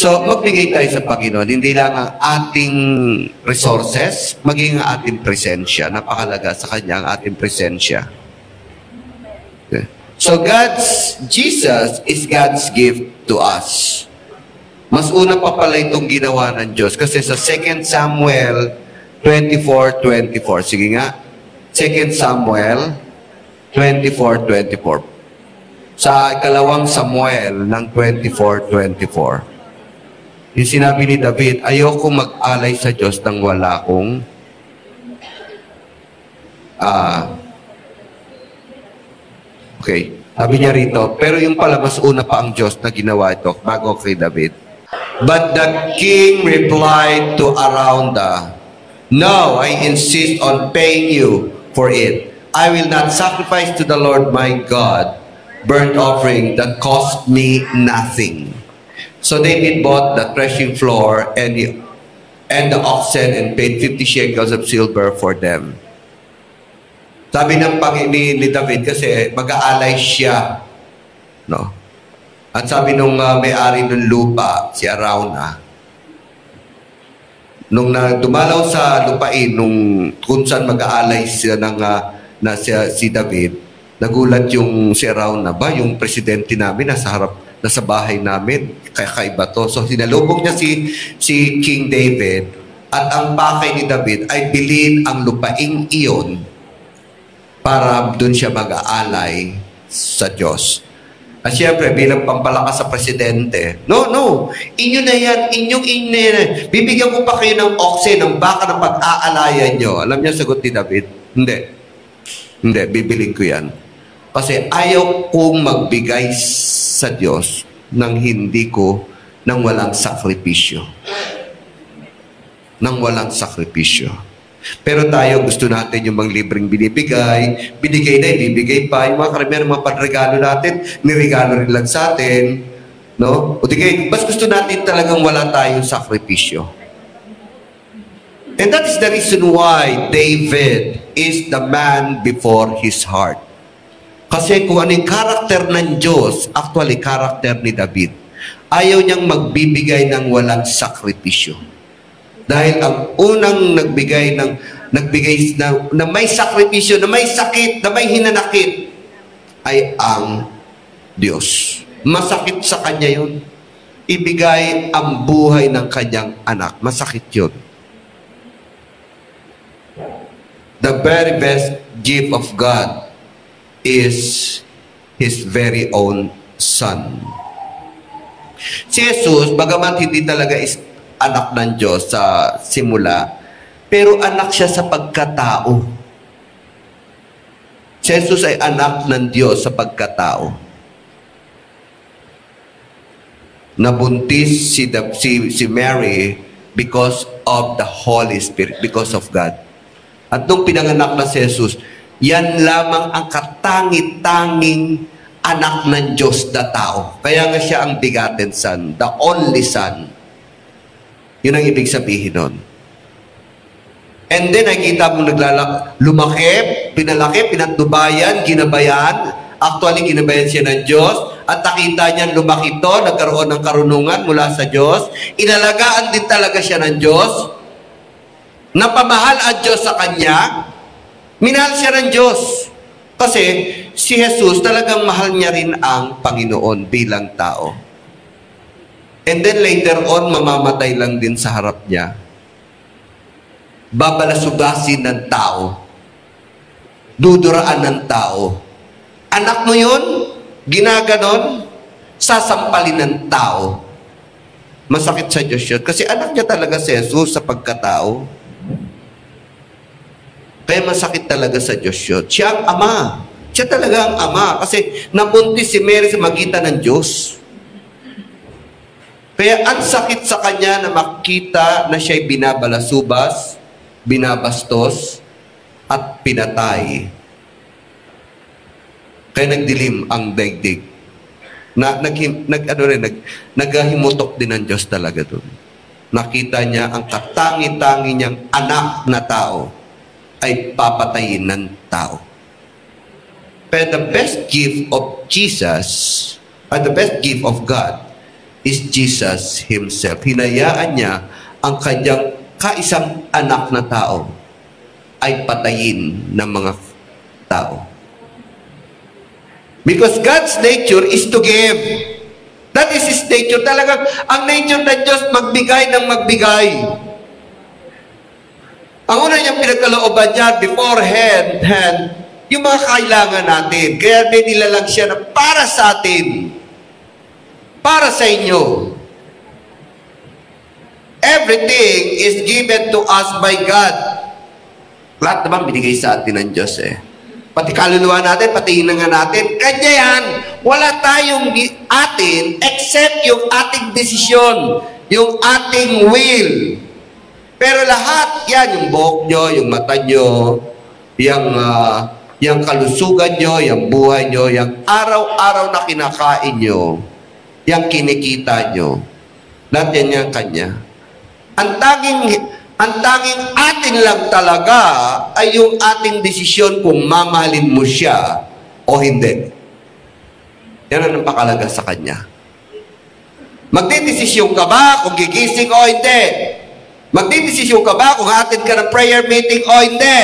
So, magbigay tayo sa Panginoon. Hindi lang ang ating resources, maging ang ating presensya. Napakalaga sa Kanya ang ating presensya. Okay. So, Jesus is God's gift to us. Mas una pa pala itong ginawa ng Diyos. Kasi sa 2 Samuel 24:24. Sige nga. 2 Samuel 24:24. Sa ikalawang Samuel ng 24:24. Yung sinabi ni David, ayoko mag-alay sa Diyos nang wala akong okay. Sabi niya rito, pero yung pala mas una pa ang Diyos na ginawa ito bago kay David. But the king replied to Araunah, no, I insist on paying you for it. I will not sacrifice to the Lord my God burnt offering that cost me nothing. So David bought the threshing floor and the oxen and paid 50 shekels of silver for them. Sabi ng ni David kasi mag-aalay siya. No? At sabi nung may-ari ng lupa, si Araunah, nung dumalaw sa lupain, nung kung saan mag-aalay siya si David, nagulat yung si Araunah, ba yung presidente namin nasa bahay namin, kakaiba to. So sinalubog niya si King David at ang pakay ni David ay bilhin ang lupaing iyon para doon siya mag-aalay sa Diyos. At siyempre, bilang pampalakas sa presidente, no, inyo na yan, inyong bibigyan ko pa kayo ng oxen, ng baka ng pag-aalayan nyo. Alam niya sagot ni David? Hindi, bibiling ko yan. Kasi ayaw kong magbigay sa Diyos nang walang sakripisyo. Nang walang sakripisyo. Pero tayo, gusto natin yung mga libreng binibigay, binigay na, ibibigay pa. Yung mga karamihan, mga panregalo natin, niregalo rin lang sa atin. No? O digay, mas gusto natin talagang wala tayong sakripisyo. And that is the reason why David is the man before his heart. Kasi kung ano yung karakter ng Diyos, actually, karakter ni David, ayaw niyang magbibigay ng walang sakripisyo. Dahil ang unang nagbigay na may sakripisyo, na may sakit, na may hinanakit, ay ang Diyos. Masakit sa Kanya yun. Ibigay ang buhay ng Kanyang anak. Masakit yun. The very best gift of God is His very own Son. Si Jesus, bagamat hindi talaga anak ng Diyos sa simula, pero anak siya sa pagkatao. Si Jesus ay anak ng Diyos sa pagkatao. Nabuntis si Mary because of the Holy Spirit, because of God. At nung pinanganak na si Jesus, yan lamang ang katangi-tanging anak ng Diyos na tao. Kaya nga siya ang begotten Son, the only Son. Yun ang ibig sabihin nun. And then, nakikita mo lumaki, pinalaki, pinatubayan, ginabayan. Actually, ginabayan siya ng Diyos. At nakita niya lumaki to, nagkaroon ng karunungan mula sa Diyos. Inalagaan din talaga siya ng Diyos. Napamahal ang Diyos sa kanya. Minahal siya ng Diyos. Kasi si Jesus talagang mahal niya rin ang Panginoon bilang tao. And then later on, mamamatay lang din sa harap niya. Babalasugasin ng tao. Duduraan ng tao. Anak mo yun, ginaganon, sasampalin ng tao. Masakit sa Diyos yun. Kasi anak niya talaga si Jesus sa pagkatao. Kaya masakit talaga sa Diyos yun. Siya ang ama. Siya talaga ang ama. Kasi nabuntis si Mary sa magitan ng Diyos. Kaya ang sakit sa kanya na makita na siya'y binabalasubas, binabastos, at pinatay. Kaya nagdilim ang daigdig. Naghimutok din ng Diyos talaga doon. Nakita niya ang katangi-tangi niyang anak na tao ay papatayin ng tao. Pero the best gift of Jesus, or the best gift of God, is Jesus Himself. Hinayaan niya ang kanyang kaisang anak na tao ay patayin ng mga tao. Because God's nature is to give. That is His nature. Talagang ang nature ng Diyos magbigay ng magbigay. Ang una niyang pinagkalooban niya beforehand, yung mga kailangan natin. Kaya may nilalang siya na para sa atin. Para sa inyo. Everything is given to us by God. Lahat naman binigay sa atin ng Diyos eh. Pati kaluluwa natin, pati hinanga natin. Kanya yan, wala tayong atin except yung ating desisyon, yung ating will. Pero lahat yan, yung buhok nyo, yung mata nyo, yung kalusugan nyo, yung buhay nyo, yung araw-araw na kinakain nyo, yung kinikita nyo, lahat yan yung Kanya. Ang tanging atin lang talaga ay yung ating desisyon kung mamahalin mo siya o hindi. Yan ang napakalaga sa Kanya. Magdidesisyon ka ba kung gigising o hindi? Magdidesisyon ka ba kung hatid ka ng prayer meeting o hindi?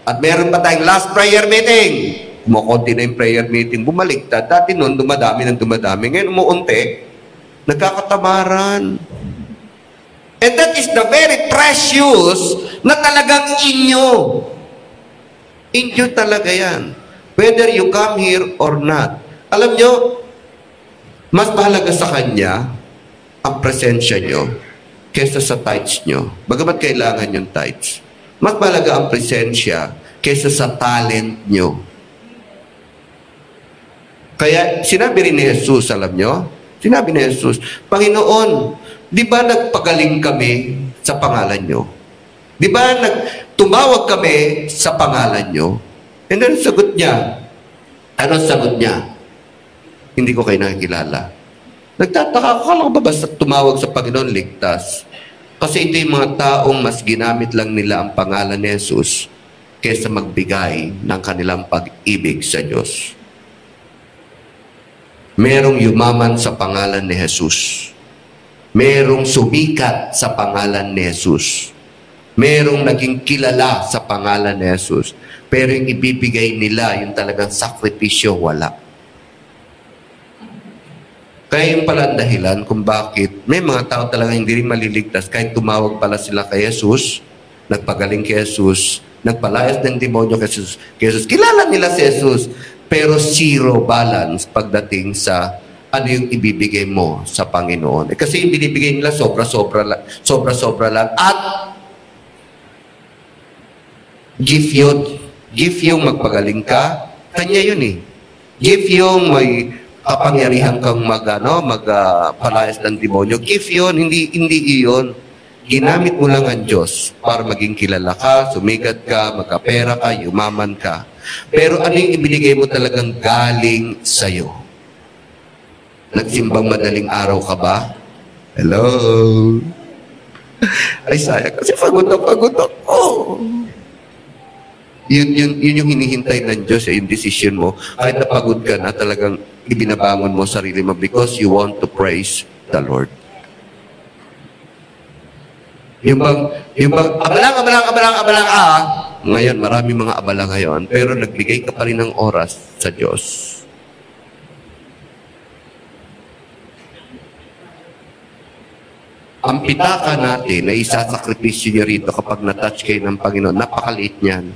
At meron pa tayong last prayer meeting. Kumukunti na yung prayer meeting, bumaliktad. Dati noon, dumadami ng dumadami. Ngayon, umuunti, nagkakatamaran. And that is the very precious na talagang inyo. Inyo talaga yan. Whether you come here or not. Alam nyo, mas mahalaga sa Kanya ang presensya nyo kesa sa tithes nyo. Bagamat kailangan yung tithes. Mas mahalaga ang presensya kesa sa talent nyo. Kaya sinabi rin ni Jesus, alam nyo? Sinabi ni Jesus, Panginoon, di ba nagpagaling kami sa pangalan nyo? Di ba tumawag kami sa pangalan nyo? And then sagot niya. Ano sagot niya? Hindi ko kayo nakikilala. Nagtataka ko, kala ko ba basta tumawag sa Panginoon ligtas? Kasi ito yung mga taong mas ginamit lang nila ang pangalan ni Jesus kaysa magbigay ng kanilang pag-ibig sa Diyos. Merong yumaman sa pangalan ni Jesus. Merong sumikat sa pangalan ni Jesus. Merong naging kilala sa pangalan ni Jesus. Pero yung ibibigay nila, yung talagang sakripisyo, wala. Kaya yung pala ang dahilan kung bakit may mga tao talaga hindi rin maliligtas kahit tumawag pala sila kay Jesus, nagpagaling kay Jesus, nagpalayas ng demonyo kay Jesus. Kilala nila si Jesus, pero zero balance pagdating sa ano yung ibibigay mo sa Panginoon. Kasi yung binibigay nila sobra-sobra lang. At gift yung magpagaling ka, Kanya yun eh. Gift yung may kapangyarihan kang magpalayas ng demonyo. Gift yun, hindi iyon. Ginamit mo lang ang Diyos para maging kilala ka, sumikat ka, magkapera ka, yumaman ka. Pero ano yung ibinigay mo talagang galing sa'yo? Nagsimbang madaling araw ka ba? Hello? Ay, sayang kasi pagod ako. Yun yung hinihintay ng Diyos, yung decision mo. Kahit napagod ka na, talagang ibinabangon mo sarili mo because you want to praise the Lord. Yung bang, abalang, ngayon, marami mga abala ngayon, pero nagbigay ka pa rin ng oras sa Diyos. Ang pitaka natin na isasakripisyo niyo rito kapag na-touch kayo ng Panginoon, napakaliit niyan.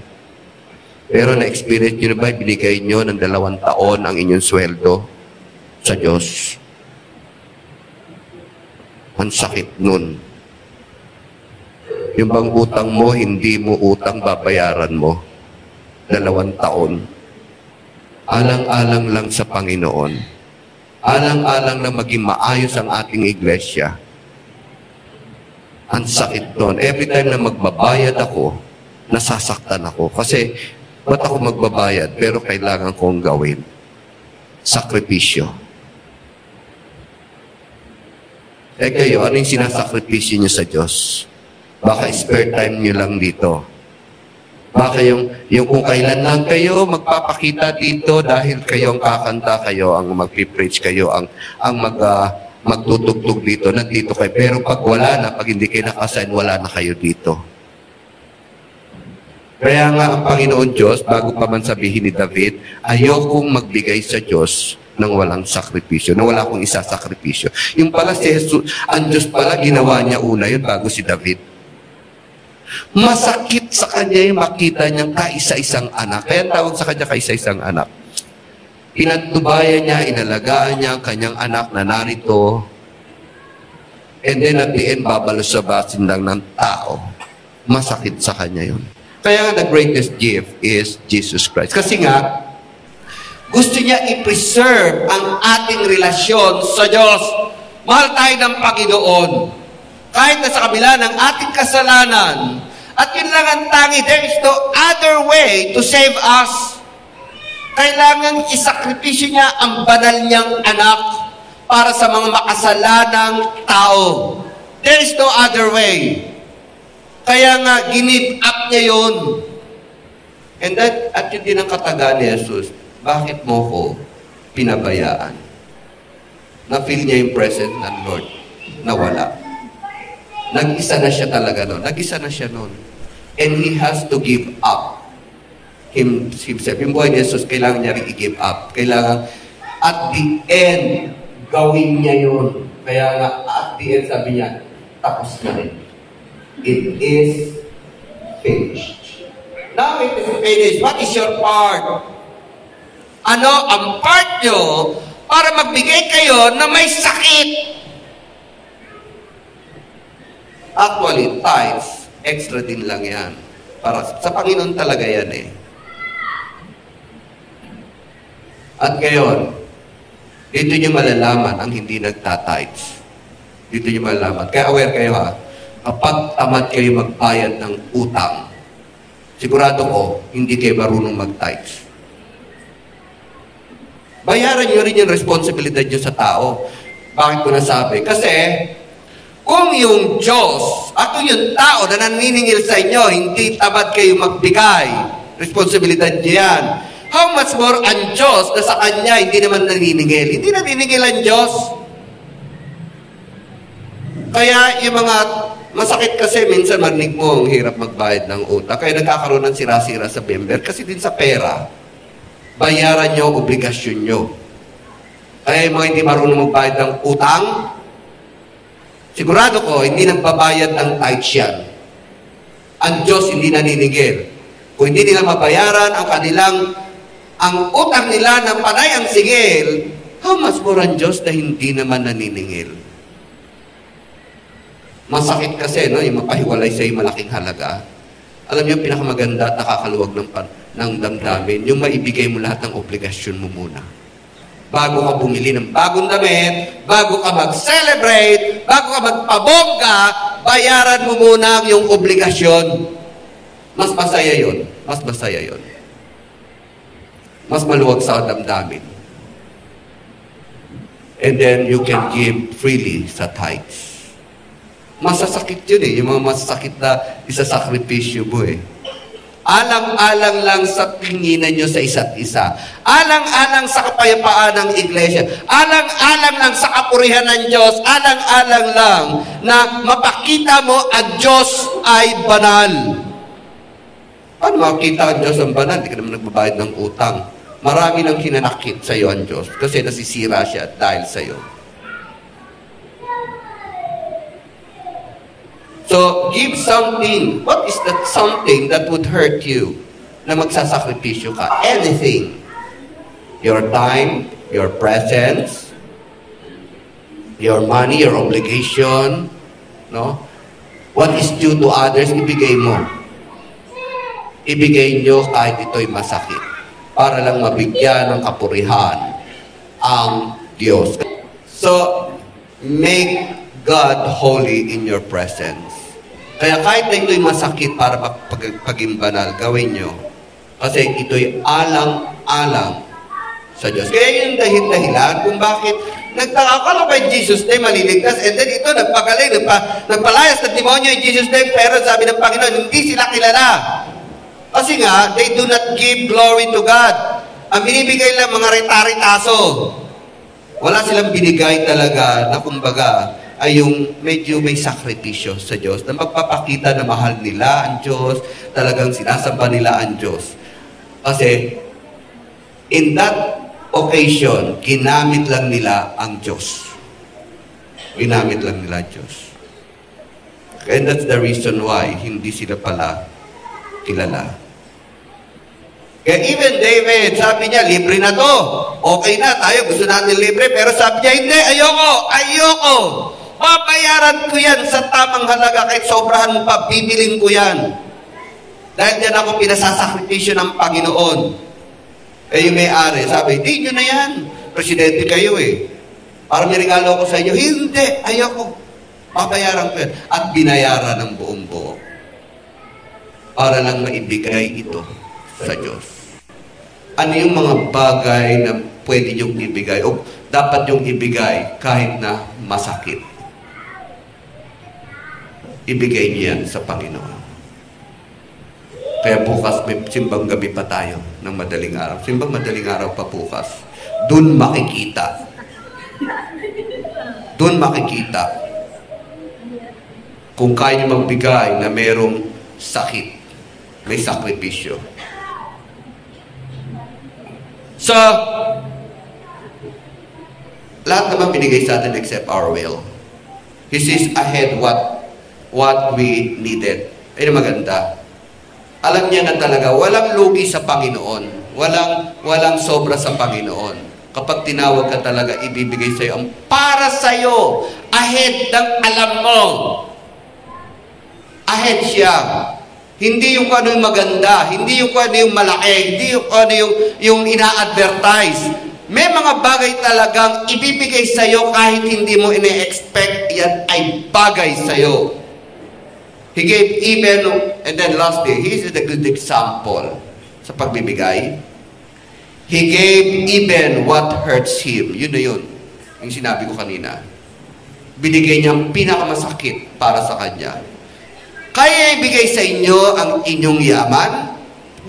Pero na-experience nyo na ba, binigay nyo ng 2 taon ang inyong sweldo sa Diyos? Ang sakit nun. Yung bang utang mo, hindi mo utang, babayaran mo. 2 taon. Alang-alang lang sa Panginoon. Alang-alang na maging maayos ang ating iglesia. Ang sakit nun. Every time na magbabayad ako, nasasaktan ako. Kasi, ba't ako magbabayad? Pero kailangan kong gawin. Sakripisyo. Kayo, ano yung sinasakripisyo nyo sa Diyos? Baka spare time nyo lang dito. Baka yung kung kailan lang kayo magpapakita dito dahil kayo ang kakanta, kayo ang magpipreach, kayo ang magtutugtog dito, nandito kayo. Pero pag wala na, pag hindi kayo nakasign, wala na kayo dito. Kaya nga ang Panginoon Diyos, bago pa man sabihin ni David, ayokong magbigay sa Diyos ng walang sakripisyo, na wala akong isasakripisyo. Yung pala si Jesus, ang Diyos pala, ginawa niya una yun bago si David. Masakit sa kanya yung makita niyang kaisa-isang anak. Kaya tawag sa kanya kaisa-isang anak. Pinagtubayan niya, inalagaan niya ang kanyang anak na narito. And then at the end, babalos sa basin lang ng tao. Masakit sa kanya yun. Kaya nga the greatest gift is Jesus Christ. Kasi nga, gusto niya i-preserve ang ating relasyon sa Diyos. Mahal tayo ng Panginoon. Kahit na sa kabila ng ating kasalanan. At yun lang ang tangi. There is no other way to save us. Kailangan isakripisyo niya ang banal niyang anak para sa mga makasalanang tao. There is no other way. Kaya nga, ginip up niya yun. And at yun din ang kataga ni Jesus. Bakit mo ko pinabayaan? Na-feel niya yung presence ng Lord. Nawala. Nag-isa na siya talaga noon. Nag-isa na siya noon. And He has to give up himself. Yung buhay ni Jesus, kailangan niya rin i-give up. Kailangan, at the end, gawin niya yun. Kaya nga, at the end, sabi niya, tapos na rin. It is finished. Now it is finished. What is your part? Ano ang part nyo para magbigay kayo na may sakit? Actually, tithes, extra din lang yan. Para sa Panginoon talaga yan eh. At ngayon, dito nyo malalaman ang hindi nagtithes. Dito nyo malalaman. Kaya aware kayo ha. Kapag tamad kayo magbayad ng utang, sigurado ko, hindi kayo marunong mag-tithes. Bayaran nyo rin yung responsibilidad nyo sa tao. Bakit ko nasabi? Kasi, kung yung Diyos at kung yung tao na naniningil sa inyo, hindi tamad kayo magbigay, responsibilidad nyo yan. How much more ang Diyos na sa Kanya hindi naman naniningil? Hindi naniningil ang Diyos. Kaya yung mga masakit kasi minsan marinig mo ang hirap magbayad ng utang. Kaya nagkakaroon ng sira-sira sa member. Kasi din sa pera, bayaran nyo, obligasyon nyo. Kaya yung mga hindi marunong magbayad ng utang, sigurado ko, hindi nagbabayad ng tithes yan. Ang Diyos hindi naninigil. Kung hindi nila mabayaran ang utang nila ng panay ang singil, how much more ang Diyos na hindi naman naniningil? Masakit kasi, no? Yung mapahiwalay sa'yo malaking halaga. Alam niyo, pinakamaganda at nakakaluwag ng damdamin, yung maibigay mo lahat ng obligasyon mo muna. Bago ka bumili ng bagong damit, bago ka mag-celebrate, bago ka magpabongga, bayaran mo muna yung obligasyon. Mas masaya yun. Mas masaya yun. Mas maluwag sa damdamin. And then you can give freely sa tithes. Masasakit yun eh. Yung mga masasakit na isasakripisyo mo eh. Alang-alang lang sa tinginan nyo sa isa't isa. Alang-alang sa kapayapaan ng iglesia. Alang-alang lang sa kapurihan ng Diyos. Alang-alang lang na mapakita mo ang Diyos ay banal. Paano makita ang Diyos ang banal? Hindi ka naman nagbabayad ng utang. Marami nang hinanakit sa iyo ang Diyos kasi nasisira siya dahil sa iyo. So, give something. What is that something that would hurt you na magsasakripisyo ka? Anything. Your time, your presence, your money, your obligation, no? What is due to others, ibigay mo. Ibigay nyo kahit ito'y masakit. Para lang mabigyan ng kapurihan ang Diyos. So, make God holy in your presence. Kaya kahit na ito'y masakit para paging banal, gawin nyo. Kasi ito'y alang-alang sa Diyos. Kaya yung dahilan kung bakit nagtaka ka lang kay Jesus name maliligtas, and then ito nagpagaling, nagpalayas ng demonyo in Jesus name, pero sabi ng Panginoon, hindi sila kilala. Kasi nga, they do not give glory to God. Ang binibigay lang mga rita-ritaso. Wala silang binigay talaga na kumbaga ay yung medyo may sakripisyo sa Diyos na magpapakita na mahal nila ang Diyos, talagang sinasamba nila ang Diyos. Kasi in that occasion, ginamit lang nila ang Diyos. Ginamit lang nila ang Diyos. And that's the reason why hindi sila pala kilala. Kaya even David, sabi niya, libre na to. Okay na, tayo gusto natin libre. Pero sabi niya, hindi, ayoko. Babayaran ko yan sa tamang halaga. Kahit sobrahan mo pa, bibiling ko yan. Dahil yan ako pinasasakripisyo ng Panginoon. Eh yung may-ari, sabi, di nyo na yan. Presidente kayo eh. Parang may regalo ko sa inyo. Hindi, ayoko. Babayaran ko yan. At binayaran ng buong buo. Para lang maibigay ito sa Diyos. Ano yung mga bagay na pwede niyong ibigay o dapat niyong ibigay kahit na masakit? Ibigay niyo yan sa Panginoon. Kaya bukas may simbang gabi pa tayo ng madaling araw. Simbang madaling araw pa bukas. Doon makikita. Doon makikita kung kaya niyo magbigay na merong sakit. May sakripisyo. So, lahat naman binigay sa atin except our will. He sees ahead what we needed. Ayun maganda. Alam niya na talaga, walang lugi sa Panginoon. Walang sobra sa Panginoon. Kapag tinawag ka talaga, ibibigay sa iyo ang para sa iyo. Ahead ng alam mo. Ahead siya. Hindi yung kung ano yung maganda, hindi yung kung ano yung malaki, hindi yung kung ano yung ina-advertise. May mga bagay talagang ibibigay sa'yo kahit hindi mo ine-expect, yan ay bagay sa'yo. He gave even, and then lastly, here's a good example sa pagbibigay. He gave even what hurts him. Yun na yun. Yung sinabi ko kanina. Binigay niya ang pinakamasakit para sa kanya. Kaya ibigay sa inyo ang inyong yaman.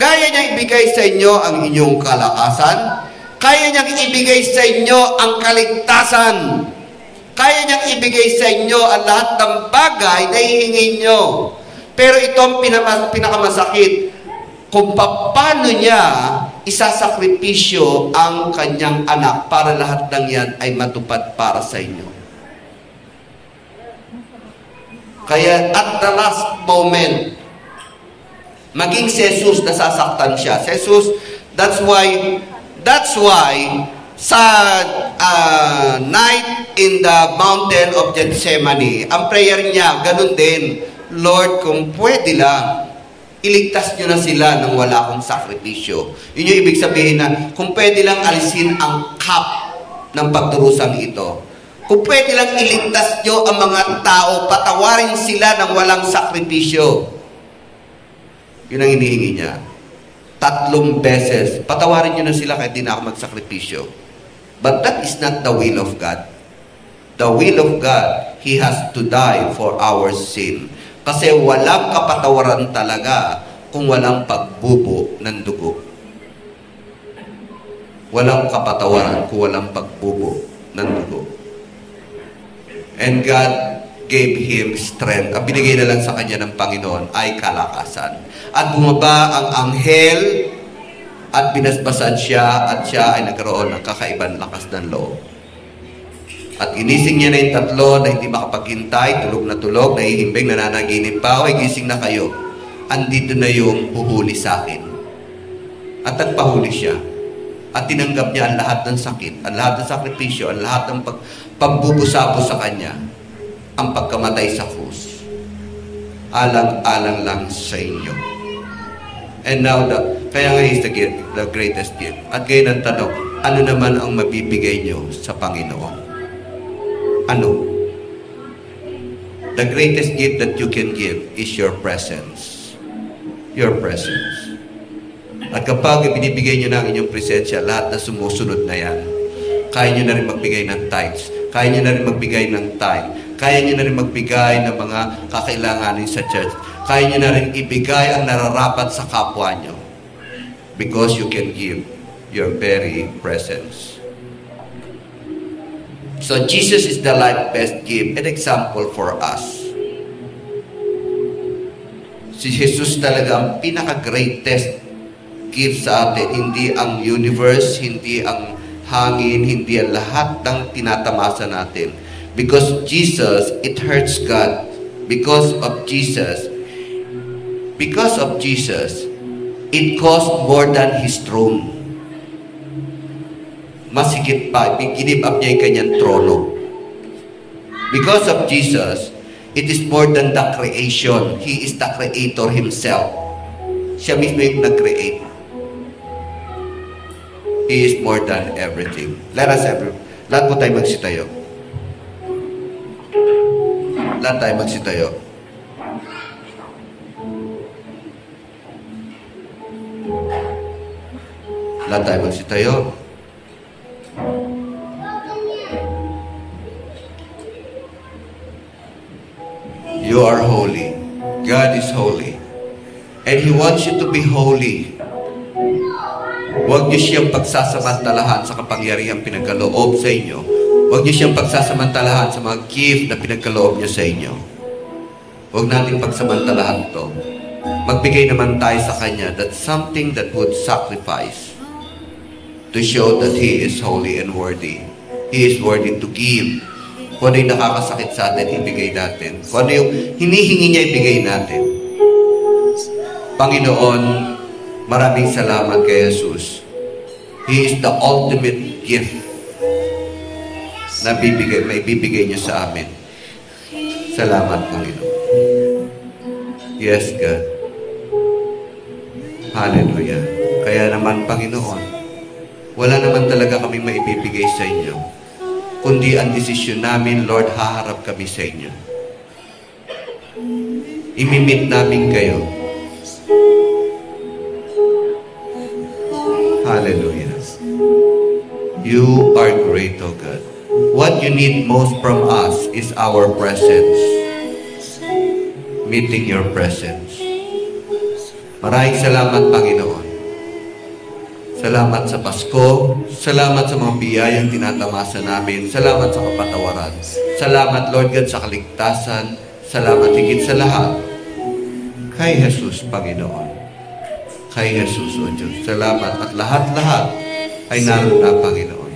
Kaya niyang ibigay sa inyo ang inyong kalakasan. Kaya niyang ibigay sa inyo ang kaligtasan. Kaya niyang ibigay sa inyo ang lahat ng bagay na hihingin niyo. Pero ito ang pinakamasakit. Kung paano niya isasakripisyo ang kanyang anak para lahat ng yan ay matupad para sa inyo. Kaya at the last moment, maging si Jesus nasasaktan siya. Si Jesus, that's why sa night in the mountain of Gethsemane, ang prayer niya, ganun din, Lord, kung pwede lang, iligtas nyo na sila nang wala akong sakripisyo. Yun yung ibig sabihin na, kung pwede lang alisin ang cup ng pagdurusang ito. Kung pwede lang iligtas nyo ang mga tao, patawarin sila ng walang sakripisyo. Yun ang hinihingi niya. 3 beses. Patawarin nyo na sila kahit di na ako magsakripisyo. But that is not the will of God. The will of God, He has to die for our sin. Kasi walang kapatawaran talaga kung walang pagbubo ng dugo. Walang kapatawaran kung walang pagbubo ng dugo. And God gave him strength. Ang binigay na lang sa kanya ng Panginoon ay kalakasan. At bumaba ang anghel at binasbasan siya at siya ay nagkaroon ng kakaibang lakas ng loob. At ginising niya na yung 3 na hindi makapaghintay, tulog na tulog, nahihimbing, nananaginip pa, "Oy, gising na kayo. Andito na yung huhuli sa akin." At nagpahuli siya. At tinanggap niya ang lahat ng sakit, ang lahat ng sakripisyo, ang lahat ng pagbubusapo sa kanya, ang pagkamatay sa krus. Alang-alang lang sa inyo. And now, kaya nga is the greatest gift. At ngayon ang tanong, ano naman ang mabibigay nyo sa Panginoon? Ano? The greatest gift that you can give is your presence. Your presence. At kapag binibigay nyo na ang inyong presensya, lahat na sumusunod na yan. Kaya nyo na rin magbigay ng tithes. Kaya nyo na rin magbigay ng time. Kaya nyo na rin magbigay ng mga kakailanganin sa church. Kaya nyo na rin ibigay ang nararapat sa kapwa nyo. Because you can give your very presence. So Jesus is the life best gift, an example for us. Si Jesus talaga ang pinaka-greatest gift sa atin. Hindi ang universe, hindi ang hangin, hindi ang lahat ng tinatamasa natin. Because Jesus, it hurts God. Because of Jesus, it cost more than His throne. Mas higit pa, give up niya yung kanyang trono. Because of Jesus, it is more than the creation. He is the creator Himself. Siya mismo yung nag-create. He is more than everything. Lahat po tayo magsitayo. Lahat tayo magsitayo. Lahat tayo magsitayo. You are holy. God is holy. And He wants you to be holy. Huwag niyo siyang pagsasamantalahan sa kapangyarihang pinagkaloob sa inyo. Huwag niyo siyang pagsasamantalahan sa mga gift na pinagkaloob niyo sa inyo. Huwag natin pagsamantalahan ito. Magbigay naman tayo sa Kanya that something that would sacrifice to show that He is holy and worthy. He is worthy to give. Kung ano yung nakakasakit sa atin, ibigay natin. Kung ano yung hinihingi niya, ibigay natin. Panginoon, maraming salamat kay Jesus. He is the ultimate gift na may bibigay niyo sa amin. Salamat, Panginoon. Yes, God. Hallelujah. Kaya naman, Panginoon, wala naman talaga kami maibibigay sa inyo. Kundi ang desisyon namin, Lord, haharap kami sa inyo. Imimit namin kayo. Hallelujah. You are great, O God. What you need most from us is our presence. Meeting your presence. Maraming salamat, Panginoon. Salamat sa Pasko. Salamat sa mga biyayang tinatamasa namin. Salamat sa kapatawaran. Salamat, Lord God, sa kaligtasan. Salamat higit sa lahat. Kay Jesus, Panginoon. Kay Jesus, O Diyos. Salamat at lahat-lahat ay naroon na, Panginoon.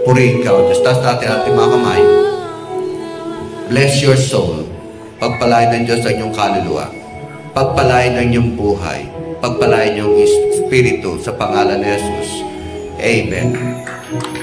Purihin ka, O Diyos. Taas natin ating mga kamay. Bless your soul. Pagpalain ng Diyos ang inyong kaluluwa. Pagpalain ng inyong buhay. Pagpalain yung Espiritu sa pangalan ni Jesus. Amen.